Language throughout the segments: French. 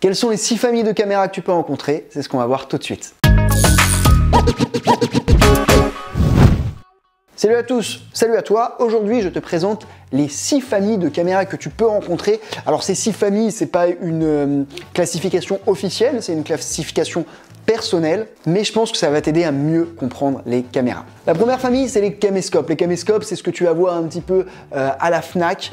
Quelles sont les 6 familles de caméras que tu peux rencontrer? C'est ce qu'on va voir tout de suite. Salut à tous, salut à toi. Aujourd'hui, je te présente les 6 familles de caméras que tu peux rencontrer. Alors ces 6 familles, c'est pas une classification officielle, c'est une classification personnelle, mais je pense que ça va t'aider à mieux comprendre les caméras. La première famille, c'est les caméscopes. Les caméscopes, c'est ce que tu vas voir un petit peu à la Fnac.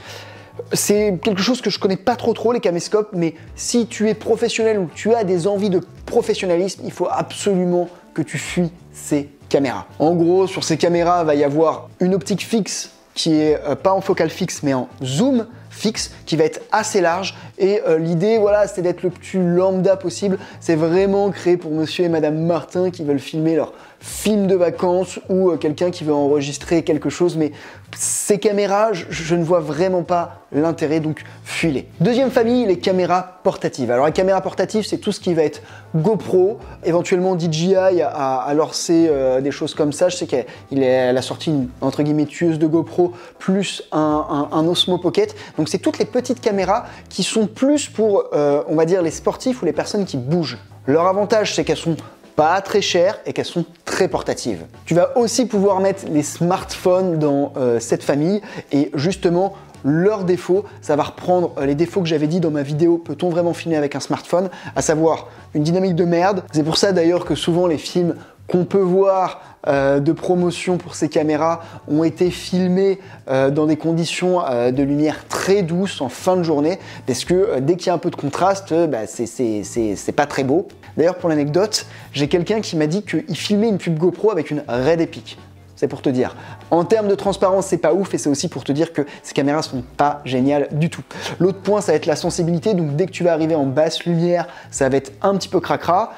C'est quelque chose que je connais pas trop les caméscopes, mais si tu es professionnel ou tu as des envies de professionnalisme, il faut absolument que tu fuis ces caméras. En gros, sur ces caméras, il va y avoir une optique fixe qui est pas en focale fixe, mais en zoom fixe, qui va être assez large. Et l'idée, voilà, c'est d'être le plus lambda possible. C'est vraiment créé pour monsieur et madame Martin qui veulent filmer leur film de vacances ou quelqu'un qui veut enregistrer quelque chose. Mais ces caméras, je ne vois vraiment pas l'intérêt, donc fuis-les. Deuxième famille, les caméras portatives. Alors les caméras portatives, c'est tout ce qui va être GoPro, éventuellement DJI a lancé des choses comme ça. Je sais qu'elle a sorti une, entre guillemets, tueuse de GoPro plus un Osmo Pocket. Donc c'est toutes les petites caméras qui sont plus pour, on va dire, les sportifs ou les personnes qui bougent. Leur avantage, c'est qu'elles sont pas très chères et qu'elles sont très portatives. Tu vas aussi pouvoir mettre les smartphones dans cette famille et justement, leur défaut, ça va reprendre les défauts que j'avais dit dans ma vidéo « Peut-on vraiment filmer avec un smartphone ?» à savoir une dynamique de merde. C'est pour ça d'ailleurs que souvent les films qu'on peut voir de promotion pour ces caméras ont été filmés dans des conditions de lumière très douces en fin de journée, parce que dès qu'il y a un peu de contraste, c'est pas très beau. D'ailleurs, pour l'anecdote, j'ai quelqu'un qui m'a dit qu'il filmait une pub GoPro avec une Red Epic. C'est pour te dire. En termes de transparence, c'est pas ouf et c'est aussi pour te dire que ces caméras sont pas géniales du tout. L'autre point, ça va être la sensibilité. Donc dès que tu vas arriver en basse lumière, ça va être un petit peu cracra.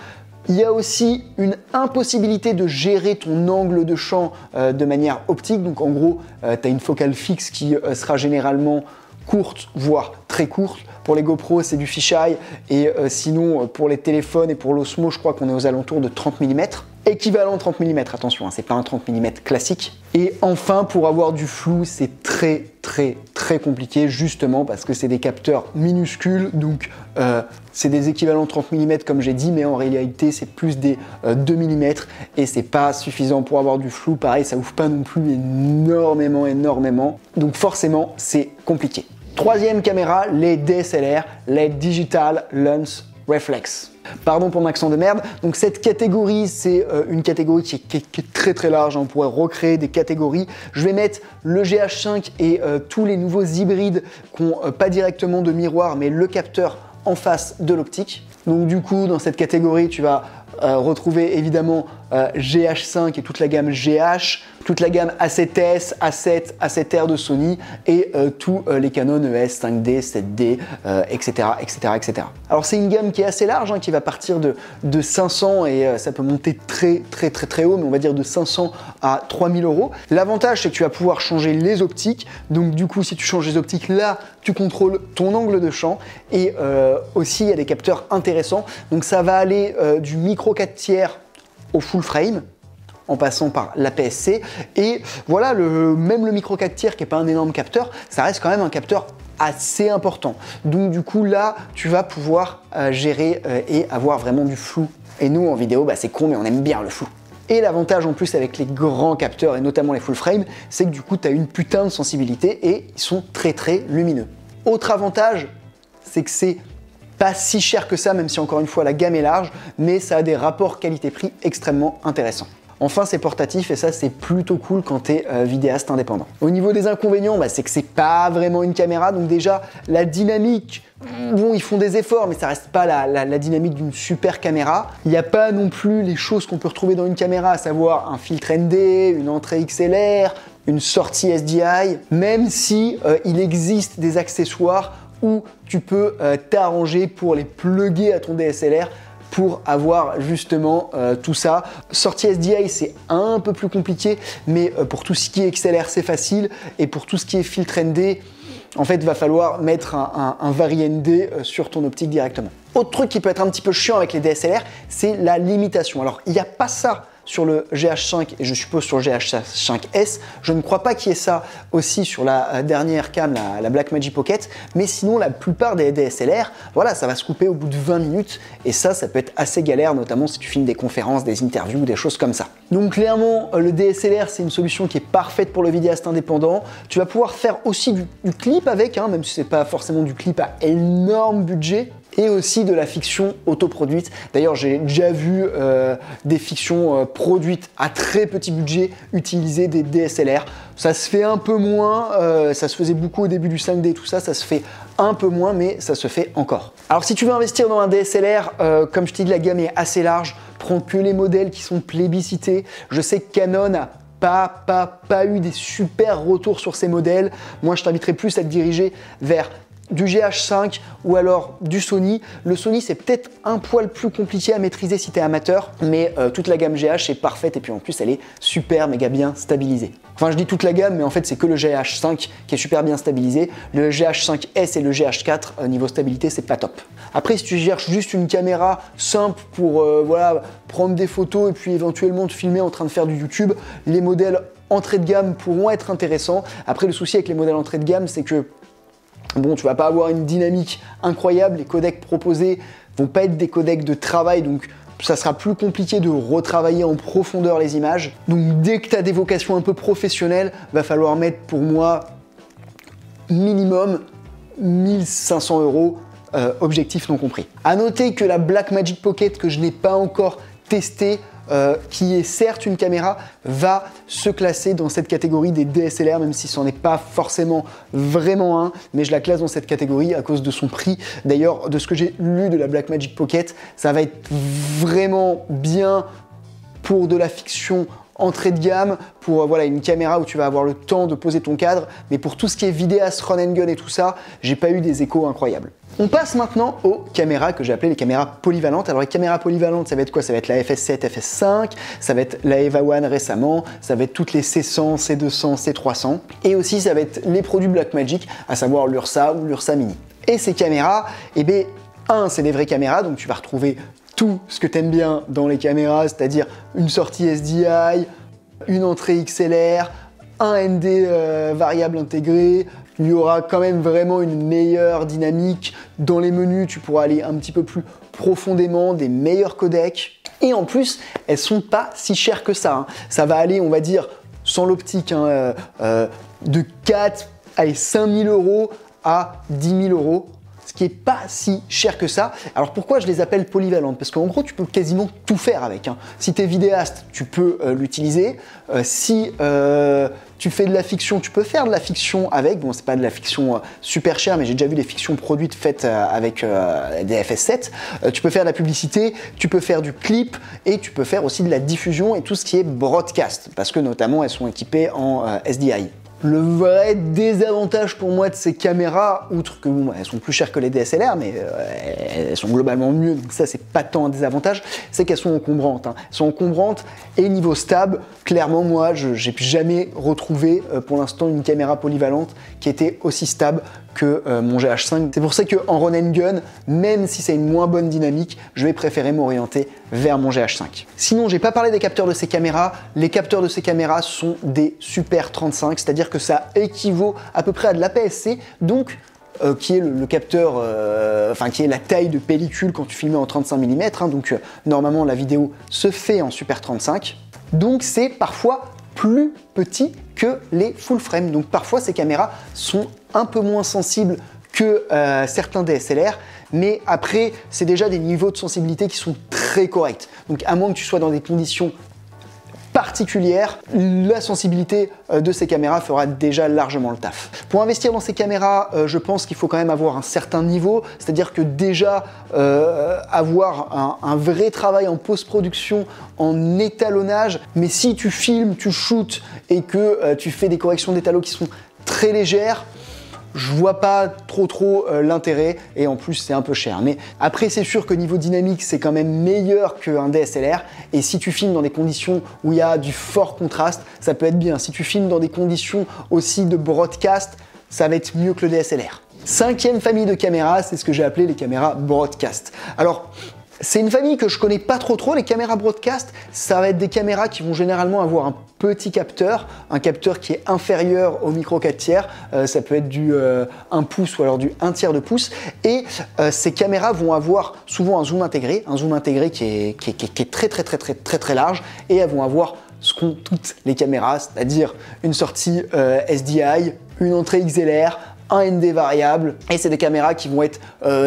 Il y a aussi une impossibilité de gérer ton angle de champ de manière optique. Donc en gros, tu as une focale fixe qui sera généralement courte, voire très courte. Pour les GoPro, c'est du fisheye. Et sinon, pour les téléphones et pour l'Osmo, je crois qu'on est aux alentours de 30 mm. Équivalent 30 mm, attention, hein, c'est pas un 30 mm classique. Et enfin, pour avoir du flou, c'est très compliqué, justement parce que c'est des capteurs minuscules, donc c'est des équivalents 30 mm comme j'ai dit, mais en réalité c'est plus des 2 mm et c'est pas suffisant pour avoir du flou. Pareil, ça ouvre pas non plus énormément, donc forcément c'est compliqué. Troisième caméra, les DSLR, les Digital Lens Reflex. Pardon pour mon accent de merde. Donc cette catégorie, c'est une catégorie qui est très large. On pourrait recréer des catégories. Je vais mettre le GH5 et tous les nouveaux hybrides qui n'ont pas directement de miroir, mais le capteur en face de l'optique. Donc du coup, dans cette catégorie, tu vas retrouver évidemment GH5 et toute la gamme GH, toute la gamme A7S, A7, A7R de Sony et tous les Canon ES, 5D, 7D, etc. Alors c'est une gamme qui est assez large, hein, qui va partir de 500 et ça peut monter très haut, mais on va dire de 500 à 3000 €. L'avantage, c'est que tu vas pouvoir changer les optiques. Donc du coup, si tu changes les optiques, là, tu contrôles ton angle de champ et aussi il y a des capteurs intéressants. Donc ça va aller du micro 4/3 au full frame en passant par l'APS-C et voilà, même le micro 4/3 qui n'est pas un énorme capteur, ça reste quand même un capteur assez important. Donc du coup là, tu vas pouvoir gérer et avoir vraiment du flou. Et nous en vidéo, c'est con, mais on aime bien le flou. Et l'avantage en plus avec les grands capteurs et notamment les full frame, c'est que du coup tu as une putain de sensibilité et ils sont très lumineux. Autre avantage, c'est que c'est pas si cher que ça, même si encore une fois la gamme est large, mais ça a des rapports qualité-prix extrêmement intéressants. Enfin, c'est portatif et ça, c'est plutôt cool quand tu es vidéaste indépendant. Au niveau des inconvénients, c'est que c'est pas vraiment une caméra, donc déjà, la dynamique, bon, ils font des efforts, mais ça reste pas la dynamique d'une super caméra. Il n'y a pas non plus les choses qu'on peut retrouver dans une caméra, à savoir un filtre ND, une entrée XLR, une sortie SDI, même si il existe des accessoires où tu peux t'arranger pour les plugger à ton DSLR pour avoir justement tout ça. Sortie SDI, c'est un peu plus compliqué, mais pour tout ce qui est XLR, c'est facile. Et pour tout ce qui est filtre ND, en fait, il va falloir mettre un vari ND sur ton optique directement. Autre truc qui peut être un petit peu chiant avec les DSLR, c'est la limitation. Alors, il n'y a pas ça sur le GH5 et je suppose sur le GH5S. Je ne crois pas qu'il y ait ça aussi sur la dernière cam, la Blackmagic Pocket, mais sinon la plupart des DSLR, voilà, ça va se couper au bout de 20 minutes et ça peut être assez galère, notamment si tu filmes des conférences, des interviews, des choses comme ça. Donc clairement, le DSLR, c'est une solution qui est parfaite pour le vidéaste indépendant. Tu vas pouvoir faire aussi du clip avec, hein, même si c'est pas forcément du clip à énorme budget, et aussi de la fiction autoproduite. D'ailleurs, j'ai déjà vu des fictions produites à très petit budget utiliser des DSLR. Ça se fait un peu moins, ça se faisait beaucoup au début du 5D et tout ça, ça se fait un peu moins, mais ça se fait encore. Alors si tu veux investir dans un DSLR, comme je t'ai dit, la gamme est assez large, prends que les modèles qui sont plébiscités. Je sais que Canon a pas eu des super retours sur ces modèles. Moi, je t'inviterais plus à te diriger vers du GH5 ou alors du Sony. Le Sony, c'est peut-être un poil plus compliqué à maîtriser si tu es amateur, mais toute la gamme GH est parfaite et puis en plus elle est super méga bien stabilisée. Enfin, je dis toute la gamme, mais en fait c'est que le GH5 qui est super bien stabilisé. Le GH5S et le GH4 niveau stabilité, c'est pas top. Après, si tu cherches juste une caméra simple pour voilà, prendre des photos et puis éventuellement te filmer en train de faire du YouTube, les modèles entrée de gamme pourront être intéressants. Après, le souci avec les modèles entrée de gamme, c'est que bon, tu vas pas avoir une dynamique incroyable, les codecs proposés vont pas être des codecs de travail, donc ça sera plus compliqué de retravailler en profondeur les images. Donc dès que tu as des vocations un peu professionnelles, va falloir mettre pour moi minimum 1500 €, objectif non compris. À noter que la Blackmagic Pocket, que je n'ai pas encore testée, qui est certes une caméra, va se classer dans cette catégorie des DSLR, même si ce n'en est pas forcément vraiment un, mais je la classe dans cette catégorie à cause de son prix. D'ailleurs, de ce que j'ai lu de la Blackmagic Pocket, ça va être vraiment bien pour de la fiction entrée de gamme, pour voilà, une caméra où tu vas avoir le temps de poser ton cadre, mais pour tout ce qui est vidéaste, run and gun et tout ça, j'ai pas eu des échos incroyables. On passe maintenant aux caméras que j'ai appelées les caméras polyvalentes. Alors les caméras polyvalentes, ça va être quoi? Ça va être la FS7, FS5, ça va être la EVA One récemment, ça va être toutes les C100, C200, C300, et aussi ça va être les produits Blackmagic, à savoir l'Ursa ou l'Ursa Mini. Et ces caméras, eh bien, c'est des vraies caméras, donc tu vas retrouver tout ce que tu aimes bien dans les caméras, c'est-à-dire une sortie SDI, une entrée XLR, un ND variable intégré. Il y aura quand même vraiment une meilleure dynamique. Dans les menus, tu pourras aller un petit peu plus profondément, des meilleurs codecs. Et en plus, elles sont pas si chères que ça, hein. Ça va aller, on va dire, sans l'optique, hein, de 4 à 5 000 € à 10 000 €. Ce qui est pas si cher que ça. Alors pourquoi je les appelle polyvalentes? Parce qu'en gros, tu peux quasiment tout faire avec, hein. Si tu es vidéaste, tu peux l'utiliser. Si tu fais de la fiction, tu peux faire de la fiction avec. Bon, c'est pas de la fiction super chère, mais j'ai déjà vu des fictions produites faites avec des FS7. Tu peux faire de la publicité, tu peux faire du clip et tu peux faire aussi de la diffusion et tout ce qui est broadcast, parce que notamment elles sont équipées en SDI. Le vrai désavantage pour moi de ces caméras, outre que bon, elles sont plus chères que les DSLR, mais elles sont globalement mieux, donc ça c'est pas tant un désavantage, c'est qu'elles sont encombrantes, hein. Elles sont encombrantes et niveau stable, clairement moi j'ai jamais retrouvé pour l'instant une caméra polyvalente qui était aussi stable que mon GH5. C'est pour ça qu'en run and gun, même si c'est une moins bonne dynamique, je vais préférer m'orienter vers mon GH5. Sinon, j'ai pas parlé des capteurs de ces caméras. Les capteurs de ces caméras sont des Super 35, c'est-à-dire que ça équivaut à peu près à de l'APS-C, donc qui est le capteur, enfin qui est la taille de pellicule quand tu filmes en 35 mm, hein, donc normalement la vidéo se fait en Super 35, donc c'est parfois plus petit que les full frame. Donc parfois ces caméras sont un peu moins sensibles que certains DSLR, mais après c'est déjà des niveaux de sensibilité qui sont très corrects. Donc à moins que tu sois dans des conditions particulière, la sensibilité de ces caméras fera déjà largement le taf. Pour investir dans ces caméras, je pense qu'il faut quand même avoir un certain niveau, c'est-à-dire que déjà avoir un vrai travail en post-production, en étalonnage, mais si tu filmes, tu shootes et que tu fais des corrections d'étalo qui sont très légères, je vois pas trop l'intérêt et en plus c'est un peu cher. Mais après c'est sûr que niveau dynamique c'est quand même meilleur qu'un DSLR et si tu filmes dans des conditions où il y a du fort contraste, ça peut être bien. Si tu filmes dans des conditions aussi de broadcast, ça va être mieux que le DSLR. Cinquième famille de caméras, c'est ce que j'ai appelé les caméras broadcast. Alors C'est une famille que je connais pas trop. Les caméras broadcast, ça va être des caméras qui vont généralement avoir un petit capteur, un capteur qui est inférieur au micro 4/3. Ça peut être du 1 pouce ou alors du 1/3 de pouce. Et ces caméras vont avoir souvent un zoom intégré qui est très large. Et elles vont avoir ce qu'ont toutes les caméras, c'est-à-dire une sortie SDI, une entrée XLR, un ND variable, et c'est des caméras qui vont être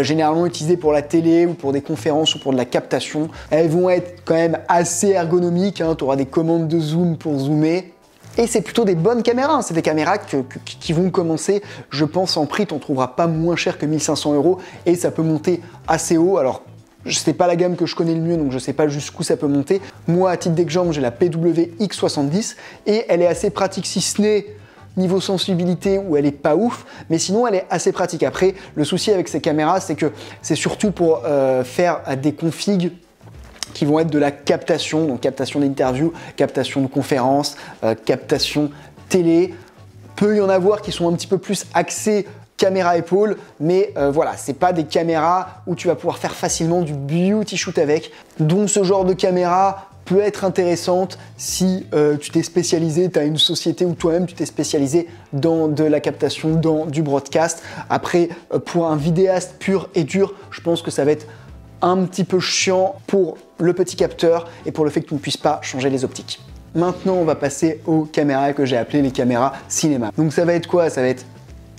généralement utilisées pour la télé ou pour des conférences ou pour de la captation. Elles vont être quand même assez ergonomiques, hein. Tu auras des commandes de zoom pour zoomer. Et c'est plutôt des bonnes caméras, hein. C'est des caméras qui vont commencer, je pense en prix, tu n'en trouveras pas moins cher que 1500 € et ça peut monter assez haut. Alors, c'est pas la gamme que je connais le mieux, donc je sais pas jusqu'où ça peut monter. Moi, à titre d'exemple, j'ai la PWX70 et elle est assez pratique, si ce n'est niveau sensibilité où elle est pas ouf, mais sinon elle est assez pratique. Après, le souci avec ces caméras, c'est que c'est surtout pour faire des configs qui vont être de la captation, donc captation d'interview, captation de conférences, captation télé. Peut y en avoir qui sont un petit peu plus axés caméra épaule, mais voilà, c'est pas des caméras où tu vas pouvoir faire facilement du beauty shoot avec. Donc ce genre de caméra peut être intéressante si tu t'es spécialisé, tu as une société où toi-même tu t'es spécialisé dans de la captation, dans du broadcast. Après, pour un vidéaste pur et dur, je pense que ça va être un petit peu chiant pour le petit capteur et pour le fait que tu ne puisses pas changer les optiques. Maintenant, on va passer aux caméras que j'ai appelées les caméras cinéma. Donc ça va être quoi? Ça va être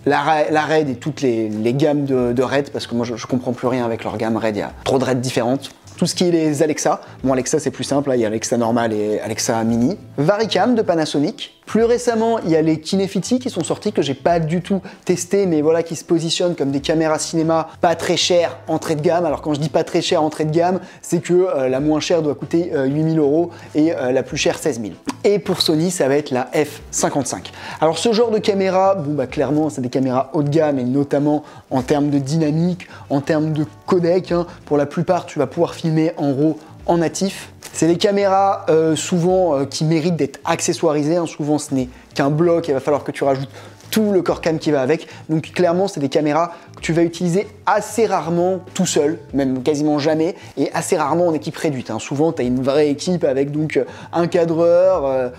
la RED et toutes les gammes de RED, parce que moi je comprends plus rien avec leur gamme RED, il y a trop de RED différentes. Tout ce qui est les Alexa, bon Alexa c'est plus simple, là, il y a Alexa normal et Alexa mini. Varicam de Panasonic. Plus récemment, il y a les Kinefiti qui sont sortis, que j'ai pas du tout testé, mais voilà, qui se positionnent comme des caméras cinéma pas très chères, entrée de gamme. Alors quand je dis pas très cher, entrée de gamme, c'est que la moins chère doit coûter 8000 € et la plus chère 16 000. Et pour Sony, ça va être la F55. Alors ce genre de caméra, bon bah clairement c'est des caméras haut de gamme, et notamment en termes de dynamique, en termes de codec, hein. Pour la plupart, tu vas pouvoir filmer en RAW, en natif. C'est des caméras souvent qui méritent d'être accessoirisées, hein. Souvent ce n'est qu'un bloc, il va falloir que tu rajoutes tout le corps cam qui va avec. Donc clairement, c'est des caméras que tu vas utiliser assez rarement tout seul, même quasiment jamais, et assez rarement en équipe réduite, hein. Souvent, tu as une vraie équipe avec donc un cadreur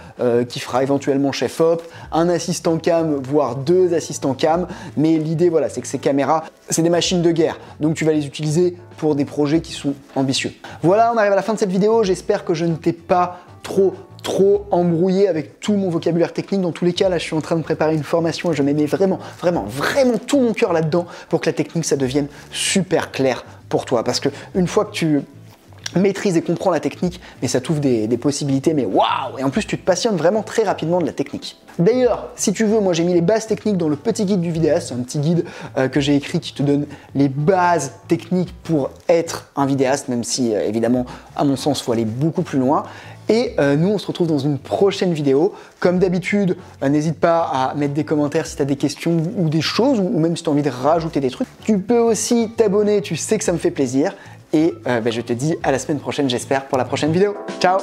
qui fera éventuellement chef op, un assistant cam, voire 2 assistants cam. Mais l'idée, voilà, c'est que ces caméras, c'est des machines de guerre. Donc tu vas les utiliser pour des projets qui sont ambitieux. Voilà, on arrive à la fin de cette vidéo. J'espère que je ne t'ai pas trop embrouillé avec tout mon vocabulaire technique. Dans tous les cas, là, je suis en train de préparer une formation et je mets vraiment tout mon cœur là-dedans pour que la technique, ça devienne super clair pour toi. Parce que une fois que tu maîtrises et comprends la technique, mais ça t'ouvre des possibilités, mais waouh! Et en plus, tu te passionnes vraiment très rapidement de la technique. D'ailleurs, si tu veux, moi j'ai mis les bases techniques dans le petit guide du vidéaste, c'est un petit guide que j'ai écrit qui te donne les bases techniques pour être un vidéaste, même si évidemment, à mon sens, il faut aller beaucoup plus loin. Et nous, on se retrouve dans une prochaine vidéo. Comme d'habitude, n'hésite pas à mettre des commentaires si tu as des questions ou des choses, ou même si tu as envie de rajouter des trucs. Tu peux aussi t'abonner, tu sais que ça me fait plaisir. Et je te dis à la semaine prochaine, j'espère, pour la prochaine vidéo. Ciao!